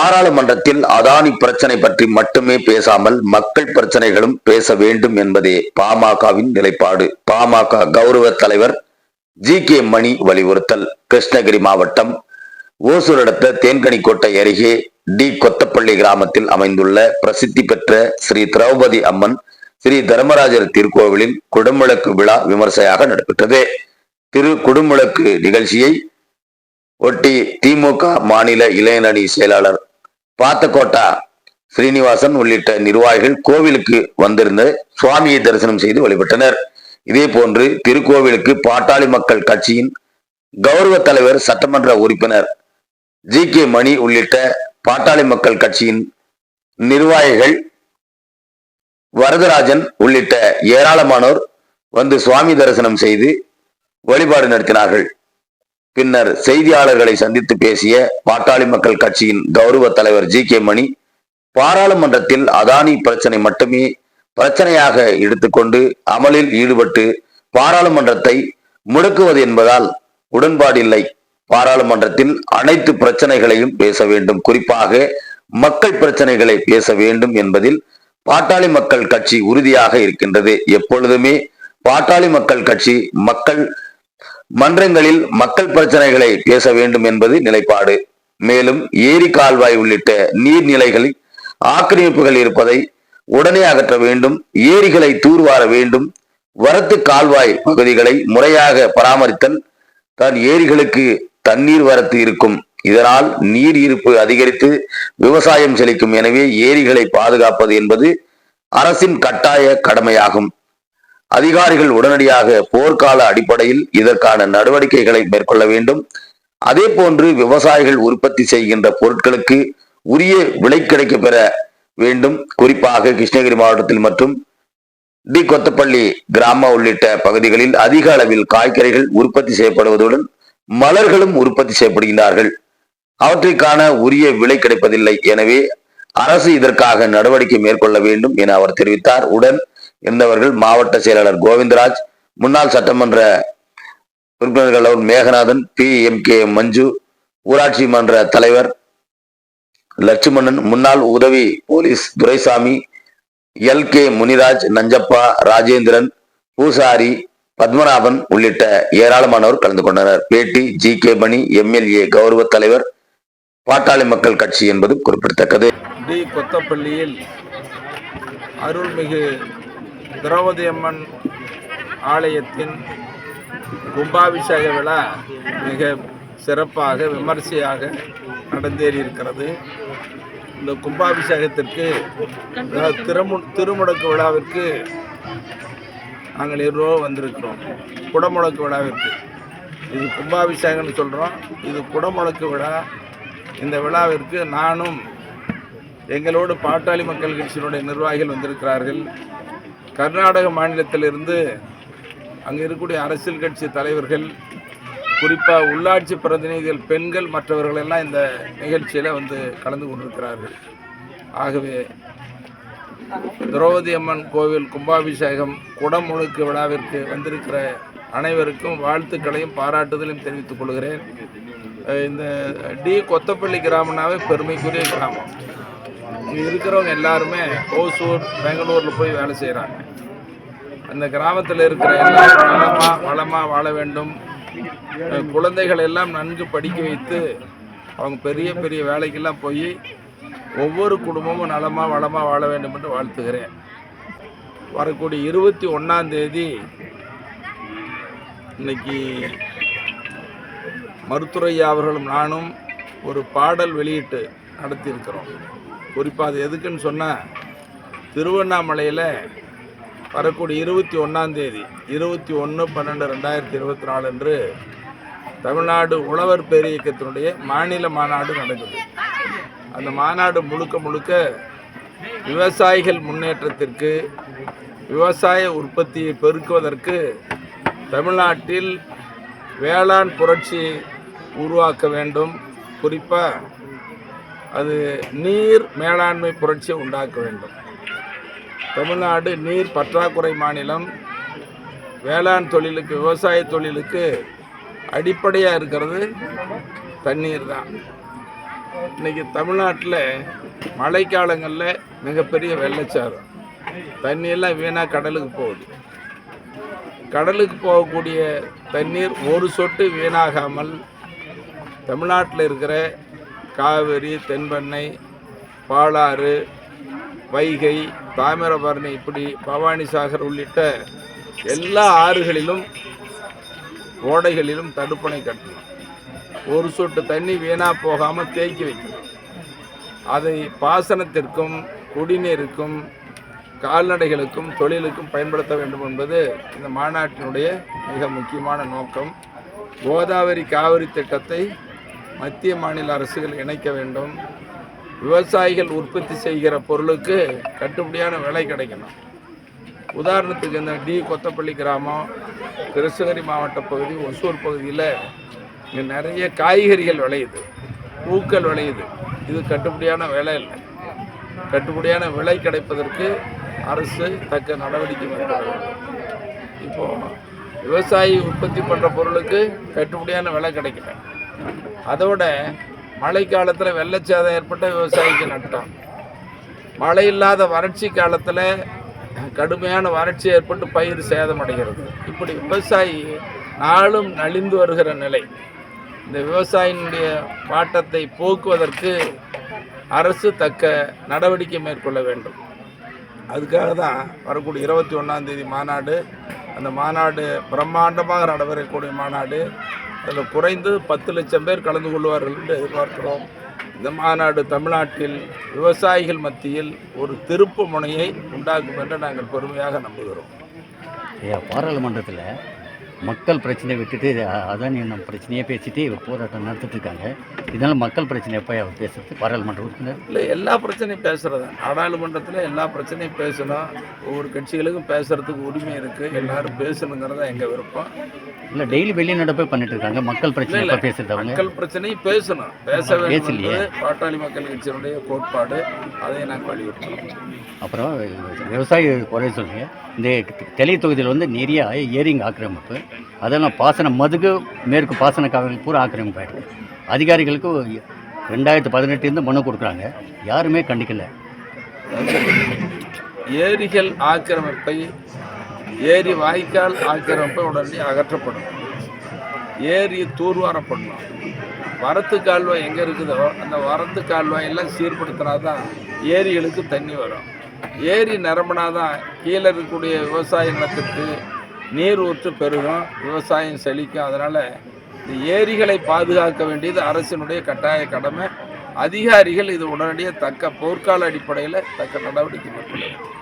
பாராளுமன்றத்தில் அதானி பிரச்சனை பற்றி மட்டுமே பேசாமல் மக்கள் பிரச்சனைகளும் பேச வேண்டும் என்பதே பாமகவின் நிலைப்பாடு. பாமக கௌரவ தலைவர் ஜி.கே. மணி வலியுறுத்தல். கிருஷ்ணகிரி மாவட்டம் ஓசூர் அடுத்த தேன்கனிக்கோட்டை அருகே டி. கொத்தப்பள்ளி கிராமத்தில் அமைந்துள்ள பிரசித்தி பெற்ற ஸ்ரீ திரௌபதி அம்மன் ஸ்ரீ தர்மராஜர் திருக்கோவிலில் குடமுழக்கு விழா விமர்சையாக நடைபெற்றது. குடமுழக்கு நிகழ்ச்சியை ஒட்டி திமுக மாநில இளைஞரணி செயலாளர் பாத்தக்கோட்டா ஸ்ரீனிவாசன் உள்ளிட்ட நிர்வாகிகள் கோவிலுக்கு வந்திருந்த சுவாமியை தரிசனம் செய்து வழிபட்டனர். இதே போன்று திருக்கோவிலுக்கு பாட்டாளி மக்கள் கட்சியின் கௌரவ தலைவர் சட்டமன்ற உறுப்பினர் ஜி.கே. மணி உள்ளிட்ட பாட்டாளி மக்கள் கட்சியின் நிர்வாகிகள் வரதராஜன் உள்ளிட்ட ஏராளமானோர் வந்து சுவாமி தரிசனம் செய்து வழிபாடு நடத்தினார்கள். பின்னர் செய்தியாளர்களை சந்தித்து பேசிய பாட்டாளி மக்கள் கட்சியின் கௌரவ தலைவர் ஜி.கே. மணி, பாராளுமன்றத்தில் அதானி பிரச்சனை மட்டுமே பிரச்சனையாக எடுத்துக்கொண்டு அமலில் ஈடுபட்டு பாராளுமன்றத்தை முடக்குவது என்பதால் உடன்பாடில்லை. பாராளுமன்றத்தில் அனைத்து பிரச்சனைகளையும் பேச வேண்டும், குறிப்பாக மக்கள் பிரச்சனைகளை பேச வேண்டும் என்பதில் பாட்டாளி மக்கள் கட்சி உறுதியாக இருக்கின்றது. எப்பொழுதுமே பாட்டாளி மக்கள் கட்சி மக்கள் மன்றங்களில் மக்கள் பிரச்சனைகளை பேச வேண்டும் என்பது நிலைப்பாடு. மேலும் ஏரி கால்வாய் உள்ளிட்ட நீர்நிலைகளில் ஆக்கிரமிப்புகள் இருப்பதை உடனே அகற்ற வேண்டும், ஏரிகளை தூர்வார வேண்டும், வரத்து கால்வாய் பகுதிகளை முறையாக பராமரித்தல் தான் ஏரிகளுக்கு தண்ணீர் வரத்து இருக்கும். இதனால் நீர் இருப்பு அதிகரித்து விவசாயம் செழிக்கும். எனவே ஏரிகளை பாதுகாப்பது என்பது அரசின் கட்டாய கடமையாகும். அதிகாரிகள் உடனடியாக போர்க்கால அடிப்படையில் இதற்கான நடவடிக்கைகளை மேற்கொள்ள வேண்டும். அதே போன்று விவசாயிகள் உற்பத்தி செய்கின்ற பொருட்களுக்கு உரிய விலை கிடைக்க பெற வேண்டும். குறிப்பாக கிருஷ்ணகிரி மாவட்டத்தில் மற்றும் டி. கொத்தப்பள்ளி கிராம உள்ளிட்ட பகுதிகளில் அதிக அளவில் காய்கறிகள் உற்பத்தி செய்யப்படுவதுடன் மலர்களும் உற்பத்தி செய்யப்படுகின்றார்கள். அவற்றிற்கான உரிய விலை கிடைப்பதில்லை. எனவே அரசு இதற்காக நடவடிக்கை மேற்கொள்ள வேண்டும் என அவர் தெரிவித்தார். உடன் இருந்தவர்கள் மாவட்ட செயலாளர் கோவிந்தராஜ், முன்னாள் சட்டமன்ற உறுப்பினர்கள் மேகநாதன், பி.எம்.கே. மஞ்சு, ஊராட்சி மன்ற தலைவர் லட்சுமணன், முன்னாள் உதவி போலீஸ் துரைசாமி, எல்.கே. முனிராஜ், நஞ்சப்பா, ராஜேந்திரன், பூசாரி, பத்மநாபன் உள்ளிட்ட ஏராளமானோர் கலந்து கொண்டனர். பேட்டி ஜி.கே. மணி, எம்.எல்.ஏ. கௌரவ தலைவர், பாட்டாளி மக்கள் கட்சி என்பது குறிப்பிடத்தக்கது. டி. கொத்தப்பள்ளியில் அருள்மிகு திரௌபதி அம்மன் ஆலயத்தின் கும்பாபிஷேக விழா மிக சிறப்பாக விமர்சையாக நடந்தேறி இருக்கிறது. இந்த கும்பாபிஷேகத்திற்கு திருமுடக்கு விழாவிற்கு நாங்கள் இருவரும் வந்திருக்கிறோம். குடமுழக்கு விழாவிற்கு, இது கும்பாபிஷேகம்னு சொல்கிறோம், இது குடமுழக்கு விழா. இந்த விழாவிற்கு நானும் எங்களோடு பாட்டாளி மக்கள் கட்சியினுடைய நிர்வாகிகள் வந்திருக்கிறார்கள். கர்நாடக மாநிலத்திலிருந்து அங்கே இருக்கக்கூடிய அரசியல் கட்சி தலைவர்கள், குறிப்பாக உள்ளாட்சி பிரதிநிதிகள், பெண்கள், மற்றவர்கள் எல்லாம் இந்த நிகழ்ச்சியில் வந்து கலந்து கொண்டிருக்கிறார்கள். ஆகவே திரௌபதி அம்மன் கோவில் கும்பாபிஷேகம் குடமுழுக்கு விழாவிற்கு வந்திருக்கிற அனைவருக்கும் வாழ்த்துக்களையும் பாராட்டுதலையும் தெரிவித்துக் கொள்கிறேன். இந்த டி. கொத்தப்பள்ளி கிராமனாவே பெருமைக்குரிய கிராமம். இங்கே இருக்கிறவங்க எல்லாருமே ஓசூர், பெங்களூரில் போய் வேலை செய்கிறாங்க. அந்த கிராமத்தில் இருக்கிற எல்லாரும் வளமாக வாழ வேண்டும். குழந்தைகள் எல்லாம் நன்கு படிக்க வைத்து அவங்க பெரிய பெரிய வேலைக்கெல்லாம் போய் ஒவ்வொரு குடும்பமும் நலமாக வளமாக வாழ வேண்டும் என்று வாழ்த்துகிறேன். வரக்கூடிய 21ஆம் தேதி இன்னைக்கு மருத்துவரையா அவர்களும் நானும் ஒரு பாடல் வெளியீட்டு நடத்தியிருக்கிறோம். குறிப்பாக அது எதுக்குன்னு சொன்னால், திருவண்ணாமலையில் வரக்கூடிய 21ஆம் தேதி 21/12/2024 அன்று தமிழ்நாடு உழவர் பேரியக்கத்தினுடைய மாநில மாநாடு நடக்குது. அந்த மாநாடு முழுக்க விவசாயிகள் முன்னேற்றத்திற்கு, விவசாய உற்பத்தியை பெருக்குவதற்கு, தமிழ்நாட்டில் வேளாண் புரட்சி உருவாக்க வேண்டும். குறிப்பாக அது நீர் மேலாண்மை புரட்சியை உண்டாக்க வேண்டும். தமிழ்நாடு நீர் பற்றாக்குறை மாநிலம். வேளாண் தொழிலுக்கு, விவசாய தொழிலுக்கு அடிப்படையாக இருக்கிறது தண்ணீர் தான். இன்னைக்கு தமிழ்நாட்டில் மழைக்காலங்களில் மிகப்பெரிய வெள்ளச்சாரம், தண்ணியெல்லாம் வீணாக கடலுக்கு போகுது. கடலுக்கு போகக்கூடிய தண்ணீர் ஒரு சொட்டு வீணாகாமல் தமிழ்நாட்டில் இருக்கிற காவிரி, தென்பெண்ணை, பாலாறு, வைகை, தாமிரபரணி, இப்படி பவானி சாகர் உள்ளிட்ட எல்லா ஆறுகளிலும் ஓடைகளிலும் தடுப்பணை கட்டணும். ஒரு சொட்டு தண்ணி வீணாக போகாமல் தேக்கி வைக்கணும். அதை பாசனத்திற்கும் குடிநீருக்கும் கால்நடைகளுக்கும் தொழிலுக்கும் பயன்படுத்த வேண்டும் என்பது இந்த மாநாட்டினுடைய மிக முக்கியமான நோக்கம். கோதாவரி காவிரி திட்டத்தை மத்திய மாநில அரசுகள் இணைக்க வேண்டும். விவசாயிகள் உற்பத்தி செய்கிற பொருளுக்கு கட்டுப்படியான விலை கிடைக்கணும். உதாரணத்துக்கு இந்த டி கொத்தப்பள்ளி கிராமம், கிருஷ்ணகிரி மாவட்ட பகுதி, ஒசூர் பகுதியில் இங்கே நிறைய காய்கறிகள் விளையுது, பூக்கள் விளையுது. இது கட்டுப்படியான விலை இல்லை. கட்டுப்படியான விலை கிடைப்பதற்கு அரசு தக்க நடவடிக்கை மேற்கொள்ள வேண்டும். இப்போது விவசாயி உற்பத்தி பண்ணுற பொருளுக்கு கட்டுப்படியான விலை கிடைக்கல. அதோட மழை காலத்தில் வெள்ளச்சாதம் ஏற்பட்ட விவசாயிக்கு நட்டம், மழை இல்லாத வறட்சி காலத்தில் கடுமையான வறட்சி ஏற்பட்டு பயிர் சேதமடைகிறது. இப்படி விவசாயி நாளும் நலிந்து வருகிற நிலை. இந்த விவசாயினுடைய வாட்டத்தை போக்குவதற்கு அரசு தக்க நடவடிக்கை மேற்கொள்ள வேண்டும். அதுக்காக தான் வரக்கூடிய 21ஆம் தேதி மாநாடு. அந்த மாநாடு பிரம்மாண்டமாக நடைபெறக்கூடிய மாநாடு. அதில் குறைந்து 10 லட்சம் பேர் கலந்து கொள்வார்கள் என்று எதிர்பார்க்கிறோம். இந்த மாநாடு தமிழ்நாட்டில் விவசாயிகள் மத்தியில் ஒரு திருப்பு முனையை உண்டாக்கும் என்று நாங்கள் பெருமையாக நம்புகிறோம். பாராளுமன்றத்தில் மக்கள் பிரச்சனையை விட்டுட்டு அதானி நம்ம பிரச்சனையே பேசிட்டு போராட்டம் நடத்திட்டு இருக்காங்க. இதனால் மக்கள் பிரச்சனை எப்போ பேசுறது பாராளுமன்ற உறுப்பினர்? இல்லை, எல்லா பிரச்சனையும் பேசுகிறது. நாடாளுமன்றத்தில் எல்லா பிரச்சனையும் பேசணும். ஒவ்வொரு கட்சிகளுக்கும் பேசுகிறதுக்கு உரிமை இருக்குது. எல்லாரும் பேசணுங்கிறத எங்கள் விருப்பம். இல்லை, டெய்லி வெளிநடப்பே பண்ணிட்டு இருக்காங்க. மக்கள் பிரச்சனை எப்போ பேசுறது? அவங்க மக்கள் பிரச்சனையும் பேசணும், பேச வேண்டும். பாட்டாளி மக்கள் கட்சியினுடைய கோட்பாடு, அதை நாங்கள் வலியுறுத்தணும். அப்புறம் விவசாயி குறை சொல்லுங்க. இந்த தெளி தொகுதியில் நிறைய ஏரிங்க ஆக்கிரமிப்பு, அதெல்லாம் பாசனம் மதுகு மேற்கு பாசன காவல் பூரா ஆக்கிரமிப்பு ஆகிடுது. அதிகாரிகளுக்கு 2018 மனு கொடுக்குறாங்க, யாருமே கண்டிக்கல. ஏரிகள் ஆக்கிரமிப்பை, ஏரி வாய்க்கால் ஆக்கிரமிப்பை உடனே அகற்றப்படும். ஏரி தூர்வாரப்படணும். வரத்து கால்வாய் எங்கே இருக்குதோ அந்த வரத்து கால்வாயெல்லாம் சீர்படுத்தினாதான் ஏரிகளுக்கு தண்ணி வரும். ஏரி நிரம்பினாதான் கீழே இருக்கக்கூடிய விவசாய நிலத்திற்கு நீர் ஊற்று பெருகும், விவசாயம் செழிக்கும். அதனால் இந்த ஏரிகளை பாதுகாக்க வேண்டியது அரசினுடைய கட்டாய கடமை. அதிகாரிகள் இது உடனடியாக தக்க போர்க்கால அடிப்படையில் தக்க நடவடிக்கை மேற்கொள்ள வேண்டும்.